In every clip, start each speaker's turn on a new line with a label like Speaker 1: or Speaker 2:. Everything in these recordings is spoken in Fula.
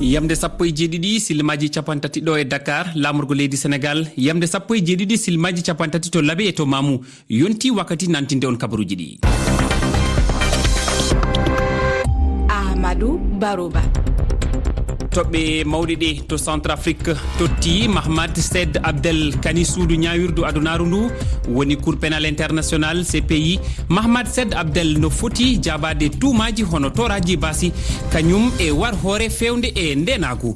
Speaker 1: Yamde sappo e jeeɗiɗi silmaji capantati ɗo e Dakar, lamorgo leydi Sénégal. Yamde sappo e jeeɗiɗi silmaji capantati to Labe e to Mamou. Yonti wakkati nantinde on kabaruji ɗi.
Speaker 2: Ahmadou Barouba.
Speaker 1: Toɓɓe mawɗi ɗi to Centrafrique totti Mahamad Said Abdel Kani suudu ñawirdu adunaru ndu woni Cour pénal international CPI. Mahamad Said Abdel no foti jabade tuumaji hono toraji basi kañum e war hoore fewde e ndenagu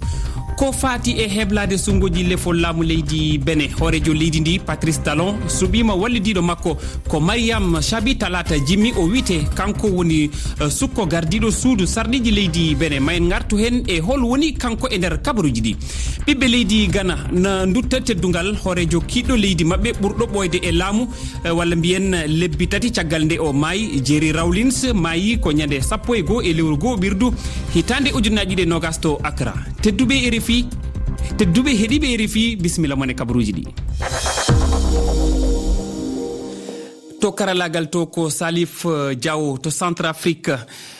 Speaker 1: ko fati e heblade sungoji lefol laamu leydi Benin. Horejo leydi ndi Patrice Talon subima wallidiɗo makko ko Mariam Chabi talata jimmi o wite kanko woni sukko gardiɗo suudu sarɗiji leydi Benin. Ma en gartu hen e hol woni kanko e nder kabaruji ɗi. ɓiɓɓe leydi Ghana na dutta teddugal horejo kiɗɗo leydi mabɓe ɓurɗo ɓoyde e laamu walla mbiyen lebbi tati caggal nde o maayi. Jerry Rawlins maayi ko ñande 11 e lewru goo ɓirdu hitande ujunaji ɗe nogas to Accra. Tedduɓe RFI tedduɓe heeɗiɓe RFI bisimilla mon e kabaruji ɗi. To karalagal to ko Salif Diaw to Centrafrique.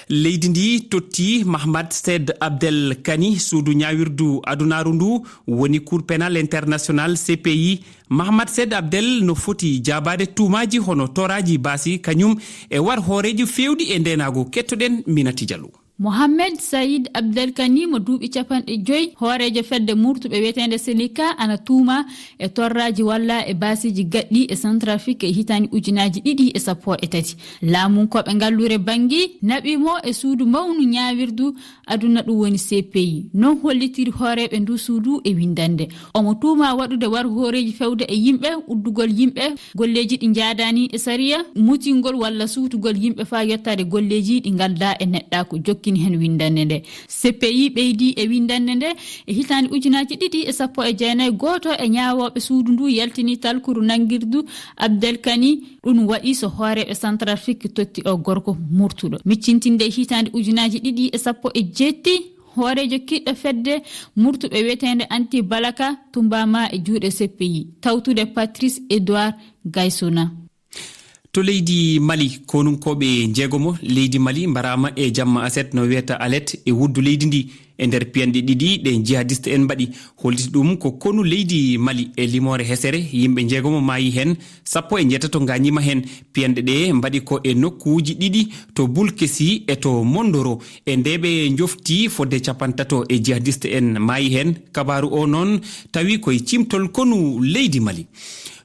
Speaker 1: Leydi ndi totti Mahamad Said Abdel Kani suudu ñawirdu adunaru ndu woni Cour pénal international CPI. Mahamad Said Abdel no foti jabade tuumaji hono toraji basi kañum e war hooreji fewɗi e ndenago. Kettoɗen Minati Diallo.
Speaker 3: Mohamed Said Abdel Kani mo duuɓi 50 hoorejo fedde murtuɓe wiyetende Selika ana tuuma e torraji walla e basiji gaɗɗi e Centrafrique e hitani ujunaji 2013. Laamunkoɓe ngallure bangi naɓimo e suudu mawnu ñawirdu aduna ɗum woni CPI. Non hollitiri hooreɓe ndu suudu e windande. Omo tuuma waɗude war hooreji fewde e yimɓe, uddugol yimɓe, golleji ɗi jaadani e sariya, mutingol walla suutugol yimɓe fa yettade golleji ɗi galda e neɗɗa ko jokki hen windande nde. CPI ɓeydi e windande nde e hitande ujunaji 2019 goto e ñawoɓe suudu ndu yaltini talkuru nangirdu Abdel Kani ɗum waɗi so hooreɓe Centrafrique totti o gorko murtuɗo. Miccintinde e hitande ujunaji 2017 hoorejo kiɗɗo fedde murtuɓe wiyetende Anti Balaka tumbama e juuɗe CPI tawtude Patrice Edouard Gaysona.
Speaker 1: To leydi Mali konunkoɓe jeegomo leydi Mali mbarama e jamma aset no wiyata alet e wuddu leydi ndi e nder piyanɗe ɗiɗi ɗe jihadiste en mbaɗi holliti ɗum ko konu leydi Mali e limore hesere yimɓe jeegomo maayi hen 17 gañima hen. piyanɗe ɗe mbaɗi ko e nokkuji ɗiɗi to Bulkesi e to Mondoro e ndeɓe jofti fodde 50 e jihadiste en maayi hen. Kabaru o noon tawi koye cimtol konu leydi Mali.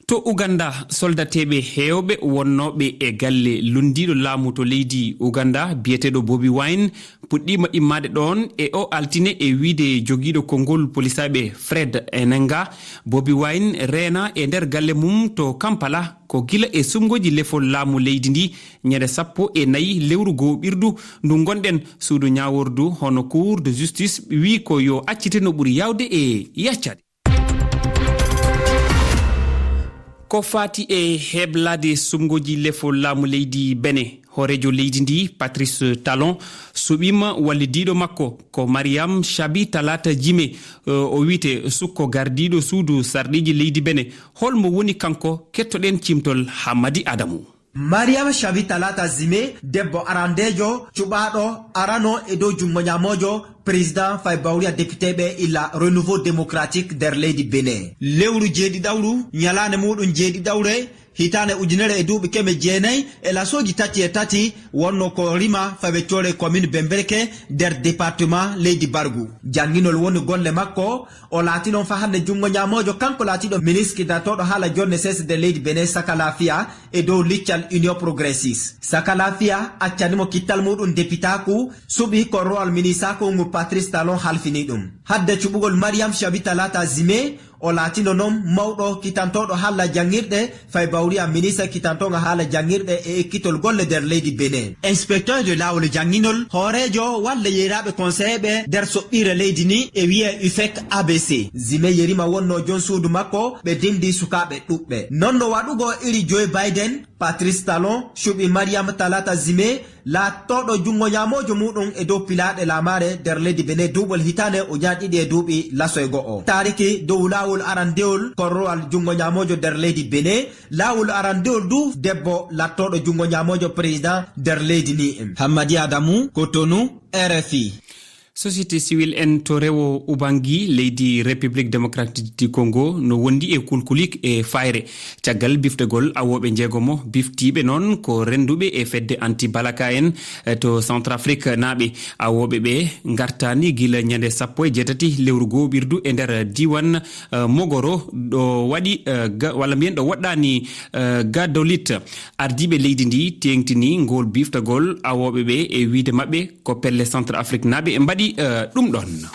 Speaker 1: To Uganda soldateɓe hewɓe wonnoɓe e galle lundiɗo laamu to leydi Uganda biyeteɗo Bobi Wine puɗɗima immade ɗon e o altine e wiide joguiɗo konngol polisaɓe Fred Enenga. Bobi Wine reena e nder galle mum to Kampala ko gila e sumgoji lefol laamu leydi ndi ñande 14 lewru goo ɓirdu ndu gonɗen suudu ñawordu hono Cour de justice wi ko yo accite no ɓuuri yawde e yaccade. Ko fati e heblade sumgoji lefol laamu leydi Benin. Horejo leydi ndi Patrice Talon suɓima wallidiɗo makko ko Mariam Chabi talata jime o wite sukko gardiɗo suudu sarɗiji leydi Benin. Holmo woni kanko? Kettoɗen cimtol Hamadi Adamu.
Speaker 4: Mariam Chabi talata zime debbo arandejo cuɓaɗo arano e dow jungo ñamojo président fay bawriya députéɓe illa renouveau démocratique nder leydi Benin. Lewru jeeɗiɗawru ñalande muɗum jeeɗiɗawre hitane ujunere e duuɓi keme jeenayi e lasoji 33 wonno ko rima faweccore commune Bemberke nder département leydi Bargu. Janginol woni golle makko o laatinon fa hande jungo ñamojo kanko laatiɗo ministre datoɗo haala jonne sesde leydi Benin Saka Lafiya e dow liccal union progressiste. Saka Lafiya accanimo kittal muɗum députaku suɓi ko royal ministaku ngu Patrice Talon halfini ɗum. Hadde cuɓugol Mariam Chabi talata zime o laatino noon mawɗo kitantoɗo haala jangirɗe fay bawriya ministre kitantoga haala jangirɗe e ekkitol golle nder leydi Benin. Inspecteur de lawol janginol hoorejo walla yeyraɓe conseilleɓe nder soɓɓire leydi ni e wiye UFEC ABC. Zime yerima wonno jon suudu makko ɓe dindi sukaɓe ɗuɓɓe. Non no waɗugo iri Joe Biden Patrice Talon shuɓi Mariam talata zime laattoɗo jungo ñamojo muɗum e dow pilaɗe lamare nder leydi Benin duuɓol hitane o ñaɗiɗi e duuɓi laso e go'o. Tariki dow lawol arandewol korrowal jungo ñamojo nder leydi Benin lawol arandewol du debbo lattoɗo jungo ñamojo président nder leydi ni. Hamadi Adamu, Cotonou, RFI.
Speaker 1: société civile en to rewo ubangi leydi république démocratique du congo no wondi e kulkulik e fayre caggal biftagol awoɓe jeegomo biftiɓe noon ko renduɓe e fedde anti balaka en to centrafrique naaɓe awoɓe ɓe gartani gila ñande 17 lewru goɓirdu e nder diwan mogoro ɗo waɗi walla mbiyen ɗo waɗɗani gadolit ardiɓe leydi ndi tengtini ngol biftagol awoɓe ɓe e wiide mabɓe ko pelle centrafrique naaɓe e mbaɗi ɗum ɗon.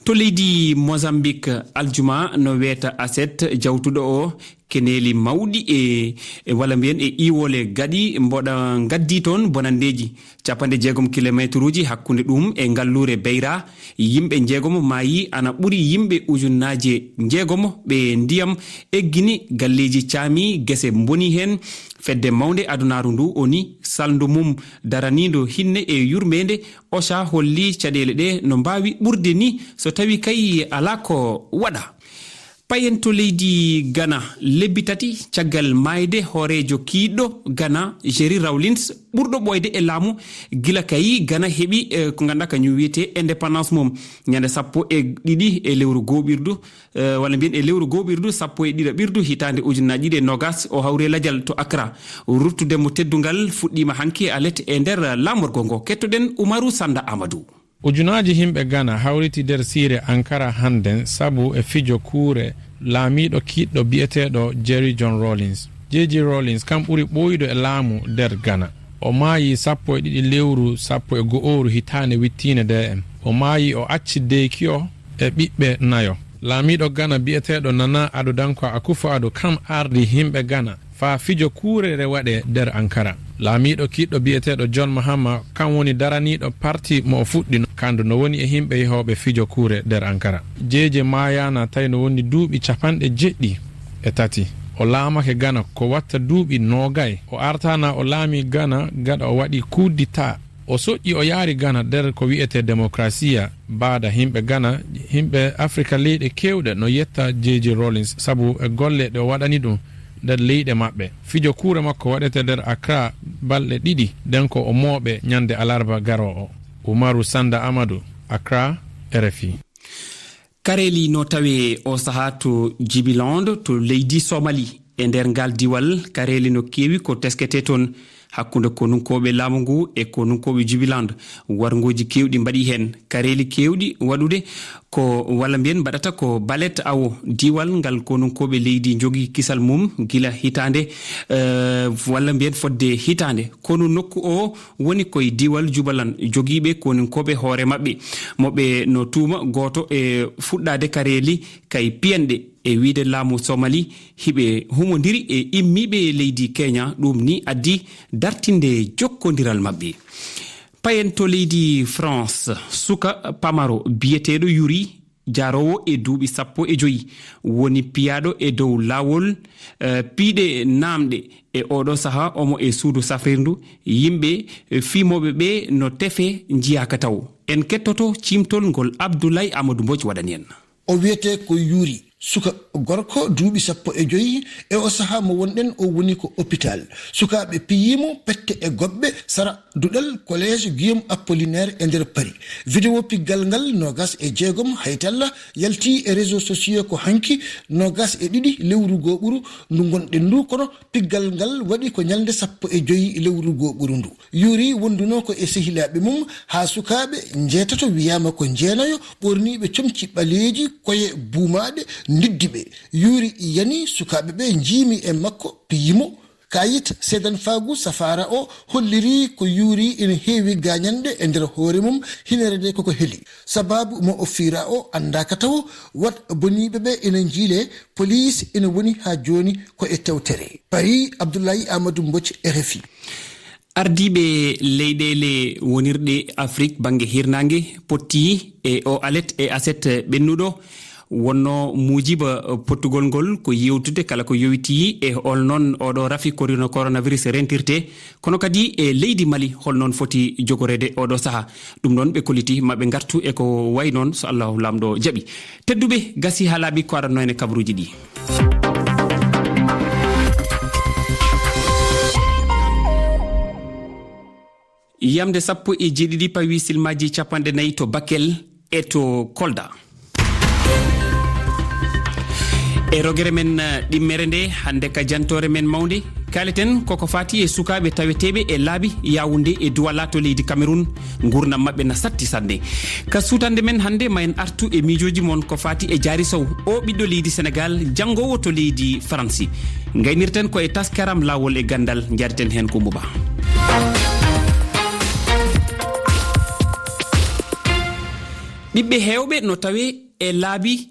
Speaker 1: To leydi Mozambique aljuma no weta aset jawtuɗo o keneli mawɗi e walla mbiyen e iwole gaɗi mboɗa gaddi toon bonandeji 60 kilométre hakkunde ɗum e ngallure Beira yimɓe jeegomo maayi ana ɓuri yimɓe ujunnaje jeegomo ɓe ndiyam eggini galleji caami gese boni hen fedde mawde adunaru ndu oni saldu mum daranido hinne e yurmede OCHA holli caɗele ɗe no mbawi ɓurde ni so tawi kay ala ko waɗa. Payen to leydi Ghana lebbi tati caggal mayde hoorejo kiiɗɗo Ghana Jerry Rawlings ɓurɗo ɓoyde e laamu gila kayi Ghana heɓi ko ganduɗa kañum wiyete indépendance mum ñande 12 e lewru goɓirdu walla mbiyen e lewru goɓirdu 12 ɓirdu hitande ujunaji ɗiɗi e nogas o hawre ladial to Accra ruttudemo teddugal fuɗɗima hanki alet e nder lamorgo ngo kettoɗen Umaru Sanda Amadou.
Speaker 5: Ujunaji himɓe Ghana hawriti nder siire Ankara hannden sabu e fijo kuure laamiɗo kiiɗɗo bi'eteɗo Jerry John Rawlings. J.J. Rawlings kam ɓuri ɓoyɗo e laamu nder Ghana. O maayi 12 lewru 12 hitande wittine DM. O maayi o acci deykio e ɓiɓɓe nayo. Laamiɗo Ghana bi'eteɗo Nana Addo Dankwa Akufo-Addo kam ardi himɓe Ghana faa fijo kuurere waɗe nder Ankara. Laamiɗo kiiɗɗo bi'eteɗo John Mahama kam woni daraniɗo parti mo o fuɗɗi kandu no woni e himɓe yehoɓe fijo kuure nder Ankara. Jeje mayana tawi no woni duuɓi 93 o laamake Ghana ko watta duuɓi 20 o artana o laami Ghana gaɗa o waɗi coup d'état o soƴƴi o yaari Ghana nder ko wiyete démocratia baada himɓe Ghana himɓe Afrika leyɗe kewɗe no yetta J.J. Rawlings sabu e golle ɗe o waɗani ɗum nder leyɗe maɓɓe. Fijo kuure makko waɗete nder Accra balɗe 2 nden ko o mooɓe ñande alarba garo o. Umaru Sanda Amadou, Accra, RFI.
Speaker 1: Kareli no tawe o saha to Djibiland to leydi Somali e nder ngal diwal kareli no kewi ko teskete toon hakkunde konunkoɓe laamu ngu e konunkoɓe Djibiland wargoji kewɗi mbaɗi hen kareli kewɗi waɗude ko walla mbiyen mbaɗata ko balet awo diwal ngal konunkoɓe leydi jogui kisal mum gila hitande walla mbiyen fodde hitande kono nokku o woni koye diwal Jubaland joguiɓe konunkoɓe hoore mabɓe moɓe no tuuma goto e fuɗɗade kareli kay piyanɗe e wiide laamu Somali hiɓe humodiri e immiɓe leydi Kenya ɗum ni addi dartinde jokkodiral mabɓe. Payen to leydi France suka pamaro biyeteɗo Yuri jarowo e duuɓi 15 woni piyaɗo e dow lawol piiɗe namɗe e oɗo saha omo e suudu safrirdu yimɓe fimoɓe ɓe no tefe jiyaka taw en kettoto cimtol ngol Abdoulaye Amadou Mbodj waɗani en.
Speaker 6: O wiyete ko Yuri suka gorko duuɓi 15 e o saha mo wonɗen o woni ko hôpital sukaɓe piyimo pette e goɓɓe sara duɗal collège Guillaume Apollinaire e nder Paris vidéo piggal ngal 26 haytalla yalti e réseaux sociaux ko hanki 22 lewru goɓuru ndu gonɗen ndu kono piggal ngal waɗi ko ñalde 15 lewru goɓuru ndu Yuri wonduno ko e sehilaɓe mum ha sukaɓe jeetato wiyama ko jeenayo ɓorniɓe comci ɓaleji koye buumaɗe niddiɓe Yuri yani sukaɓe ɓe jiimi e makko piyimo kayit sedan fagu safara o holliri ko Yuri ina heewi gañande e nder hoore mum hinerede koko heli sababu mo o fiira o andaka taw wat boniɓe ɓe ina jiile police ina woni ha joni ko e tewtere Paris Abdoulaye Amadou Mbodj RFI.
Speaker 1: Ardiɓe leyɗele wonirɗe Afrique banggue hirnangue potti e o alet e aset ɓennuɗo wonno mujiba pottugol ngol ko yewtude kala ko yowiti e holnon oɗo rafi korino coronavirus rentirte kono kadi e leydi Mali holnon foti jogorede oɗo saha ɗum noon ɓe koliti maɓe gartu e ko way noon so Allahu lamɗo jaaɓi tedduɓe gasi ha laaɓi ko aranno en kabaruji ɗi. yamde 17 pawi silmaji 4 to Bakel e to Kolda. e rogere men ɗimmere nde hande ka jantore men mawde kaleten koko fati e sukaɓe taweteɓe e laabi Yaoundé e Douala to leydi Cameroun gurnam mabɓe na satti sande ka sutande men hande ma en artu e mijoji mon ko fati e Diary Sow o ɓiɗɗo leydi Sénégal jangowo to leydi France gaynirten ko e taskaram lawol e gandal jariten hen ko Mouba. ɓiɓɓe hewɓe no tawe e laabi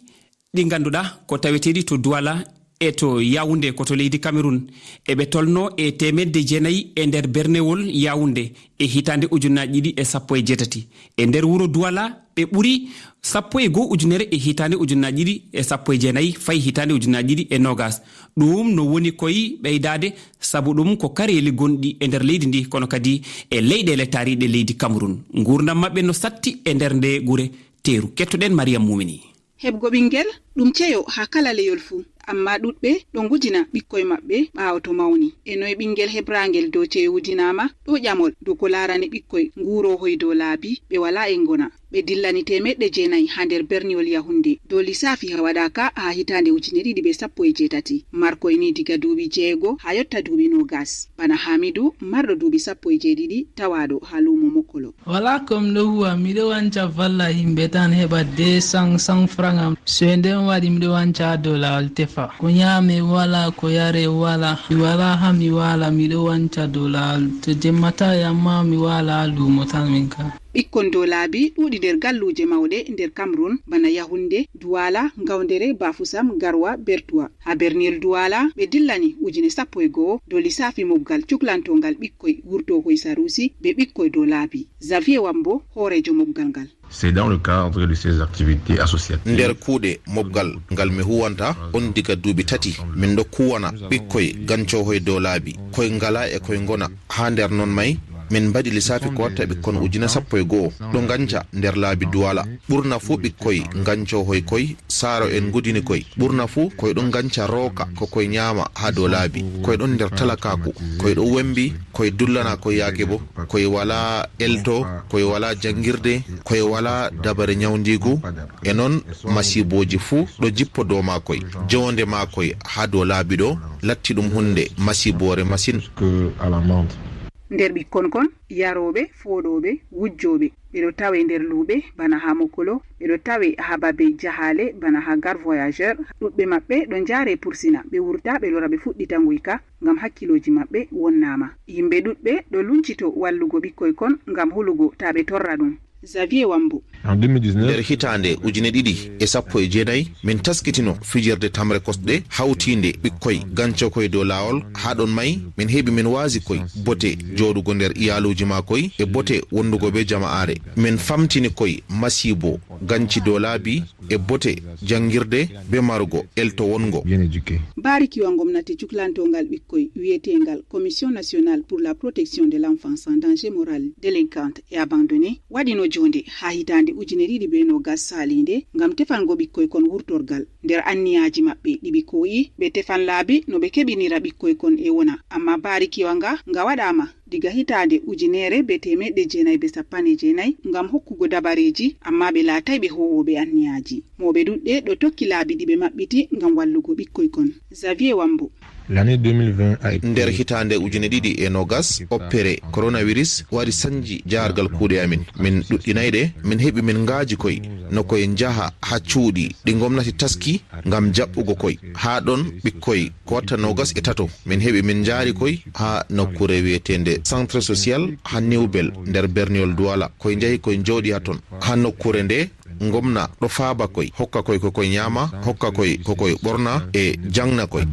Speaker 1: ɗi ganduɗa ko taweteɗi to Douala e to Yaoundé ko to leydi Cameroun eɓe tolno e 900 e nder bernewol Yaoundé e hitande ujunaji ɗiɗi e 17 e nder wuro Douala ɓe ɓuuri 11 ujunere e hitande ujunaji ɗiɗi e 19 fay hitande ujunaji ɗiɗi e 20 ɗum no woni koye ɓeydade saabu ɗum ko kareli gonɗi e nder leydi ndi kono kadi e leyɗele tariɗe leydi Cameroun gurdam mabɓe no satti e nder nde guure teeru kettoɗen Mariam Mumini.
Speaker 2: Heɓgo ɓingel ɗum ceyo ha kala leyol fuu amma ɗuɗɓe ɗo gujina ɓikkoye maɓɓe ɓaawo to mawni e noye ɓingel hebrangel dow ceyo wujinama ɗo ƴamol dow ko larani ɓikkoye ngurohoy dow laabi ɓe wala e ngona ɓe dillani 900 ha nder berniwol Yaoundé dow lissafi ha waɗaka ha hitande 2018 markoye ni diga duuɓi 6 ha yotta duuɓi 20 bana Hamidou marɗo duuɓi 17 tawaɗo ha lumo Mokolo.
Speaker 7: Wala kom ɗo huwa miɗo wanca valla himɓe tan heɓa 200 francs am so nden waɗi miɗo wanca dow lawol tefa ko nyame wala ko yare wala mi wala ha mi wala miɗo wanca dow lawol to jemmata yamma mi wala ha lumo tan min ka. Ɓikkon dow laabi ɗuuɗi nder galluje mawɗe nder Cameroun bana Yaoundé, Douala, Ngaoundéré, Bafoussam, Garwa, Bertoua. Ha berniyel Douala ɓe dillani 11 dow lissafi mobgal cuklantongal ɓikkoy wurtokoy Sarusi be ɓikkoy dow laabi. Xavier Wambo hoorejo mobgal ngal.
Speaker 8: C'est dans le cadre de ces activités associatives.
Speaker 9: Nder kuuɗe mobgal ngal mi huwanta on diga duuɓi 3 min ɗo kuwana ɓikkoy gancohoy dow laabi koye ngala e koye ngona ha nder non may min mbaɗi lissafi ko watta ɓikkon 11 ɗo ganca nder laabi Douala ɓurna fuu ɓikkoy gancohoy koye saaro en gudini koye ɓurna fuu koye ɗon ganca rooka ko koye ñaama ha dow laabi koye ɗon nder talakaku koye ɗo wembi koye dullana koye yaake bo koye wala elto koye wala jangirde koye wala dabare ñawdigu e noon masiboji fuu ɗo jippo dow makoye jonde makoye ha dow laabi ɗo latti ɗum hunde masibore masine.
Speaker 2: Nder ɓikkon kon yaroɓe foɗoɓe wujjoɓe ɓeɗo tawe nder luuɓe bana ha Mokolo ɓeɗo tawe ha babe jahale bana ha Gar Voyageur ɗuɗɓe maɓɓe ɗo jaare pursina ɓe wurta ɓe lora ɓe fuɗɗita nguyka ngam hakkiloji maɓɓe wonnama yimɓe ɗuɗɓe ɗo luncito wallugo ɓikkoy kon ngam hulugo ta ɓe torra ɗum. Xavier Wambo.
Speaker 9: nder hitande 2019 min taskitino fijirde tamre kosɗe hawtinde ɓikkoy gancokoye dow lawol haɗon may min heeɓi min waasi koye bote joɗugo nder iyaluji makoye e bote wondugo be jama'are min famtini koye masibo ganci dow laabi e bote jangirde be marugo elto wongo.
Speaker 2: Barikiwa gomnati cuklantongal ɓikkoy wiyetengal Commission nationale pour la protection de l'enfance en danger moral délinquante et abandonnée waɗino jonde ha hitande 2020 salinde ngam tefango ɓikkoy kon wurtorgal nder anniyaji maɓɓe ɗiɓi koyi ɓe tefan laabi no ɓe keɓinira ɓikkoy kon e wona amma barikiwa nga waɗama diga hitande 1990 ngam hokkugo dabareji amma ɓe laatay ɓe howoɓe anniyaji moɓe ɗuɗɗe ɗo tokki laabi ɗi ɓe maɓɓiti ngam wallugo ɓikkoy kon. Xavier Wambo.
Speaker 9: L'année 2020 nder hitande 2020 oppere coronavirus waɗi sanji jaargal kuuɗe amin min ɗuɗɗinayɗe min heeɓi min ngaaji koye no koye jaha ha cuuɗi ɗi gomnati taski ngam jaɓɓugo koye ha ɗon ɓikkoye ko watta 23 min heeɓi min jaari koye ha nokkure wiyetende centre social ha Niwbel nder berniwol Douala koye jahi koye jooɗi ha ton ha nokkure nde gomna ɗo faaba koye hokka koye kokoye ñaama hokka koye kokoye ɓorna e jangna koye.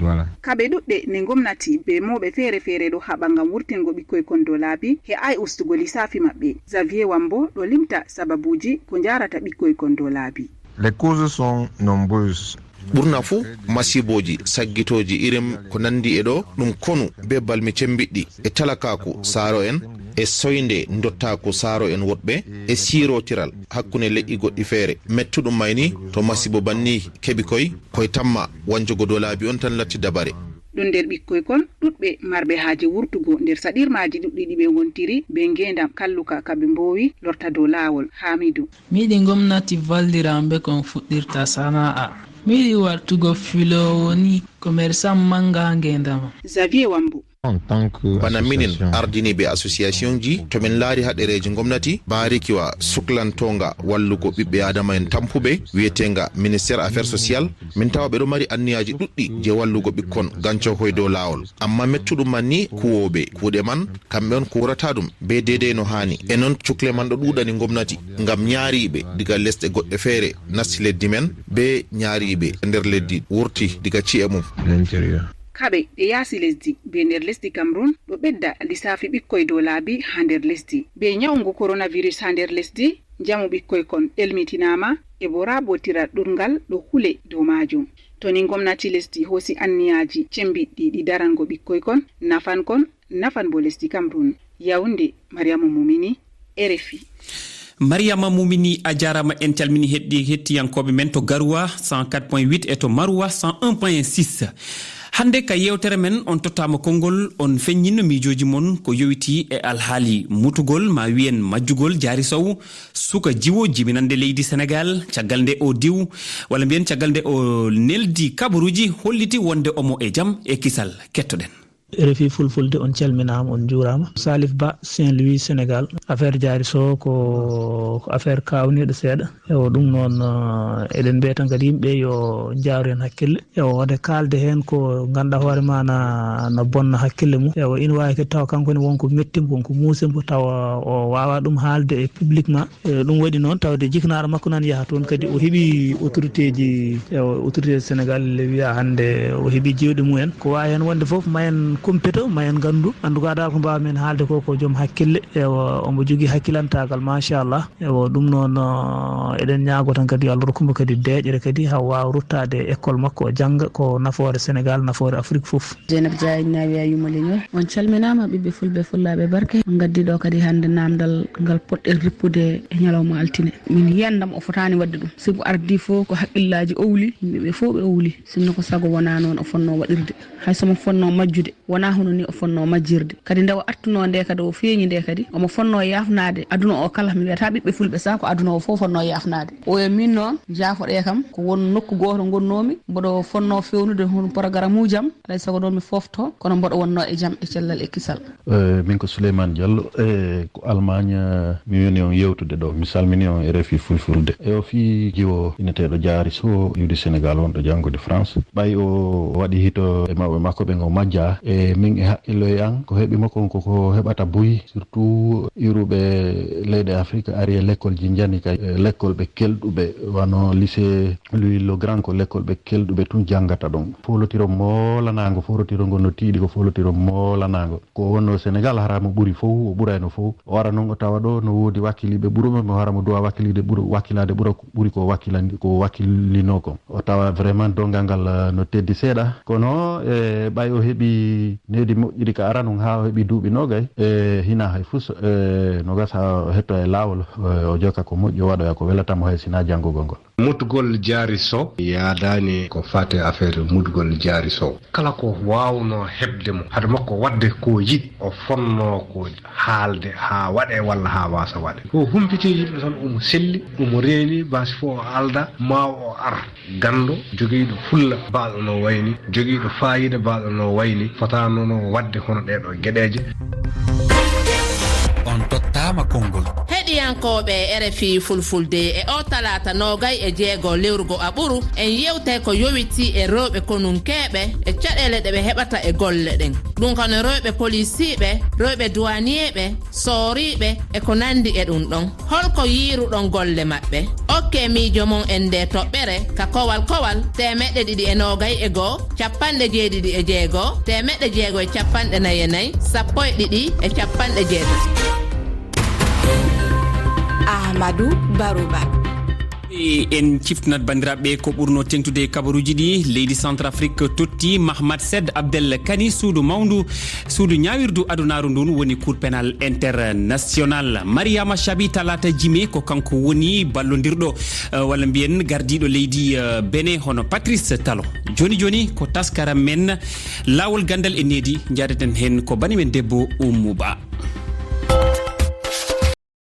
Speaker 2: Kaɓe ɗuɗɗe ne gomnati be moɓe feere feere ɗo haɓa ngam wurtingo ɓikkoye kon dow laabi he ay ustugo lissafi maɓɓe. Xavier Wambo ɗo limta sababuji ko jarata ɓikkoye kon dow laabi.
Speaker 8: Les causes sont nombreuses.
Speaker 9: ɓurna fuu masiboji saggitoji irim ko nandi e ɗo ɗum konu be balmi cembiɗɗi e talakaku saaro en e soyde dottaku saaro en woɗɓe e sirotiral hakkunde leƴƴi goɗɗi feere mettuɗum mayni to masibo banni keɓi koye tamma wancugo dow laabi on tan latti dabare
Speaker 2: ɗon nder ɓikkoy kon ɗuɗɓe marɓe haaje wurtugo nder saɗirmaji ɗuɗɗiɗi ɓe gontiri be ngendam kalluka kaɓe mbowi lorta dow laawol. Hamidou:
Speaker 7: mi yiɗi gomnati valliramɓe kon fuɗɗirta sana'a. mi yiɗi wartugo filowo ni commerçant manga ha ngendama.
Speaker 2: Xavier Wambo:
Speaker 9: bana minin ardiniɓe association ji to min laari ha ɗereji gomnati barikiwa suklantonga wallugo ɓiɓɓe adama en tampuɓe wiyetenga ministére affaire social, min tawa ɓeɗo mari anniyaji ɗuɗɗi je wallugo ɓikkon gancokoye dow lawol, amma mettuɗum man ni kuwoɓe kuuɗe man kamɓe on kurata ɗum be deydey no hani, e noon cukle man ɗo ɗuɗani gomnati ngam ñaariɓe diga lesɗe goɗɗe feere nasti leddi men be ñaariɓe nder leddi wurti diga ci'e mum.
Speaker 2: kaɓe ɓe yaasi lesdi be nder lesdi Cameroun ɗo ɓedda lissafi ɓikkoy dow laabi ha nder lesdi. Be nyawugo coronavirus ha nder lesdi, jamu ɓikkoy kon ɗelmitinama e bo raɓotira ɗurgal ɗo hule dow majum. To ni gomnati lesdi hoosi anniyaji cembiɗɗi ɗi darango ɓikkoy kon, nafan bo lesdi Cameroun. Yaoundé, Mariama Mumini, RFI.
Speaker 1: Mariama Mumini a jarama, en calmini hettiyankoɓe men to Garoua 104.8 e to Maroua 101.6. hande ka yewtere men on tottama konngol on feññinno miijoji mon ko yowiti e alhaali mutugol ma wiyen majjugol Diary Sow suka jiwo jibinande leydi Sénégal caggal nde o diw walla mbiyen caggal nde o neldi kabaruji holliti wonde omo e jaam e kisal. Kettoɗen.
Speaker 10: RFI fulfulde on calminama on juurama. Salif Ba, Saint-Louis, Sénégal. Affaire Diary Sow ko affaire kawniɗo seeɗa ewo ɗum noon eɗen mbiya tan kadi yimɓe yo jaaru hen hakkille ewo wode kalde hen ko ganduɗa hoore ma no bonna hakkille mum ewo ina wawi kadi tawa kankone wonko mettimo wonko muusimo tawa o wawa ɗum haalde e publiquement. ɗum waɗi noon tawde jiknaɗo makko nan yaaha toon kadi o heeɓi autorité ji autorité Sénégal le wiya hande o heeɓi jiwɗe mumen ko wawi hen wonde foof mayen compéto mayen gandu anduga dal ko mbawa men haalde ko joom hakkille ewo omo jogui hakkilantagal machallah ewo ɗum noon eɗen ñaago tan kadi Allah rokkumo kadi deƴere kadi ha wawa ruttade école makko o jangga ko nafoore Sénégal nafoore Afrique foof.
Speaker 11: Dieynaba Diagne nawiya yumaleñol on calminama ɓiɓɓe fulɓe fullaɓe barke on gaddi ɗo kadi hande namdal ngal poɗɗen rippude e ñalawma altine min yiyandam o fotani wadde ɗum sibo ardi fof ko haqqillaji owli yimɓeɓe fof ɓe owli sinno ko saago wona noon o fonno waɗirde hay somo fonno majjude wona hono ni o fonno majjirde kadi nde o artuno nde kadi o feeñi nde kadi omo fonno yafnade aduna o kala mi wiyata ɓiɓɓe fulɓe sa ko aduna o fof fonno yafnade o e min noon jaafoɗe kam ko won nokku goto gonnomi mboɗo fonno fewnude hono programme ujam alay saago ɗon mi fofto kono mboɗo wonno e jaam e cellal e kisal.
Speaker 12: min ko Souleymane Diallo ko Allemagne mi woni on yewtude ɗo mi salmini on RFI fulfulde e o fi jiwo ineteɗo Diary Sow iwde Sénégal wonɗo janggude France ɓay o waɗi hito e mawɓe makko ɓe go majja e min e haqqillo e an ko heeɓi makko koko heɓata boyi surtout iruɓe leyɗe Afrique ari e l'école ji jani kay l'école ɓe kelɗuɓe wano lycée Louis le Grand ko l'école ɓe kelɗuɓe tun janggata ɗon folotiro molanago folotiro ngo no tiiɗi ko folotiro molanago ko wonno Sénégal haramo ɓuuri fof o ɓurayno fof o wara noon o tawa ɗo no woodi wakkiliɓe ɓuuruma mo haramo dowa wakkilade ɓuuri ko wakkilino ko o tawa vraiment dongal ngal no teddi seeɗa kono e ɓay o heeɓi nedi moƴƴiri ka ara noon ha o heeɓi duuɓi nogay e hina hay fus no gasa o hetto e lawol o jokka ko moƴƴi o waɗoya ko welatamo hay sina janngugol ngol.
Speaker 13: mutugol Diary Sow yaadani ko fate affaire mutugol Diary Sow kala ko wawno hebde mo hade makko wadde ko yiɗi o fonno ko haalde ha waɗe walla ha wasa waɗe ko humpite yimɓe tan omo selli omo reeni basi fo o alda ma o ar gando joguiɗo fulla baɗo no wayni joguiɗo fayida baɗo no wayni fotanono wadde hono ɗeɗo gueɗeje.
Speaker 14: on tottama konngol
Speaker 15: heɗiyankoɓe RFI fulfulde e o talata 26 lewrugo aɓuru en yewte ko yowiti e rewɓe konunkeɓe e caɗele ɗe ɓe heɓata e golle ɗen ɗum kono rewɓe policiɓe rewɓe douanier ɓe sooriɓe e ko nandi e ɗum ɗon holko yiiruɗon golle maɓɓe okke miijo mon en nde toɓɓere ka kowal 221 50 6 49 1 2
Speaker 16: Ahmadou Barouba.
Speaker 1: en ciftanat bandiraɓe ko ɓurno tengtude kabaruji ɗi. leydi Centrafrique totti Mahamad Sed Abdel Kani suudu mawndu suudu ñawirdu adunaru ndun woni cour pénal international. Mariama Chabi talata jime ko kanko woni ballodirɗo walla mbiyen gardiɗo leydi Benin hono Patrice Talon. joni ko taskara men lawol gandal e needi jaadeten hen ko bani men debbo Oumou Ba.